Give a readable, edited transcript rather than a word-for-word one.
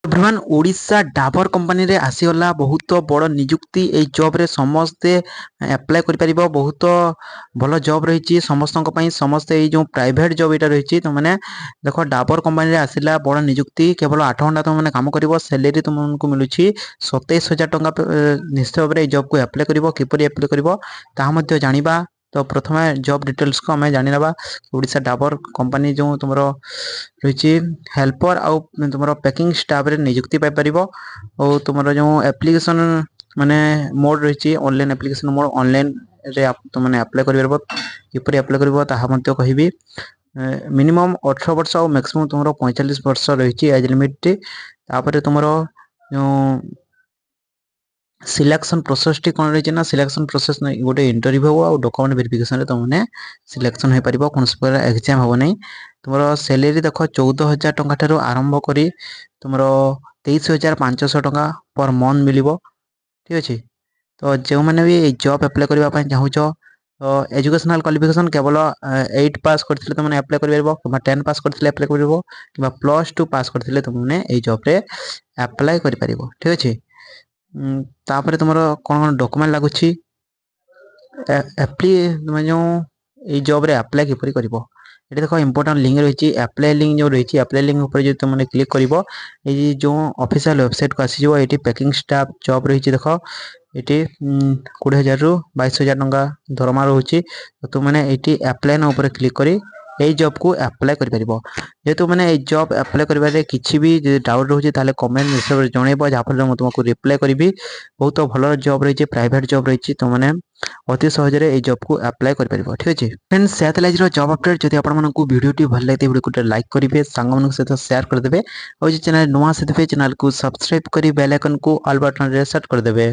Everyone Odisha Dabur company रे आसीगला बहुत बड़ नियुक्ति ए जॉब रे समस्ते अप्लाई करि परिबो। बहुत भलो जॉब रही समस्त समस्ते जो प्राइवेट जॉब यहाँ रही तो मैंने देख डाबर कंपनी रे आसिला बड़ नियुक्ति केवल 8 घंटा तुम मैंने काम कर सैलरी तुमको मिलूँ 27,000 टंका। निश्चित भाव में जॉब को अप्लाई कर किपर अप्लाई कर जाना। तो प्रथम जॉब डिटेल्स को आम जाना ओडिशा डाबर कंपनी जो तुम रही हेल्पर आउ तुम पैकिंग स्टाफ रे नियुक्ति पाई परिबो। और तुम जो एप्लिकेशन माने मोड रही ऑनलाइन एप्लिकेशन मोड ऑनलाइन रे तुम अप्लाई कर किपर अप्लाई कर कहबी। मिनिमम 18 वर्ष और मैक्सिमम तुम 45 वर्ष रही एज लिमिट। तापर तुम जो सिलेक्शन प्रोसेस टी कौन रही सिलेक्शन प्रोसेस गोटे इंटरव्यू और डॉक्यूमेंट वेरिफिकेशन तुमने सिलेक्शन हो पार कौन प्रकार एग्जाम हम नहीं। तुम सैलरी देख 14,000 टंका ठारू आरंभ करी तुम 23,500 टंका पर मंथ मिल। ठीक अच्छे। तो जो मैंने भी जॉब अप्लाई करने चाहूँ तो एजुकेशनल क्वालिफिकेशन केवल 8 पास करते तुमने अप्लाई कर 10 पास करते अप्लाई कर कि +2 पास करते तुमने ये जॉब रे अप्लाई कर। ठीक अच्छे। तापर तुम कौन कौन डॉक्यूमेंट लगुच तुम जो ये जॉब रे अप्लाई किपरि कर ये देख इंपोर्टेंट लिंक रही अप्लाई लिंक जो रही अप्लाई लिंक ऊपर जो तुमने क्लिक कर जो ऑफिशियल वेबसाइट को आसीज ये पैकिंग स्टाफ जॉब रही देख ये 20,000 रु 22,000 टंका दरमा रोचे। तो तुमने ये अप्लाई ना ऊपर क्लिक करी ये जॉब को अप्लाई कर पारिबो। जेहेतु मैंने ये जॉब अप्लाई करिबारे किछि भी डाउट रोचे ताले कमेंट हिसाब जनइबो जहाँ फल तुमको रिप्लाई करी। बहुत भल जॉब रही प्राइवेट जॉब रही तो मैंने अति सहज ये जॉब को अप्लाई कर पारिबो। ठीक अच्छे फ्रेंड्स से आज जॉब अपडेट जब आपको वीडियो भल लगे वीडियो को लाइक करेंगे सांग सहित शेयर करदे और जो चैनल नुआ से चैनल को सब्सक्राइब कर बेल आइकन को ऑल बटन रे सेट करदे।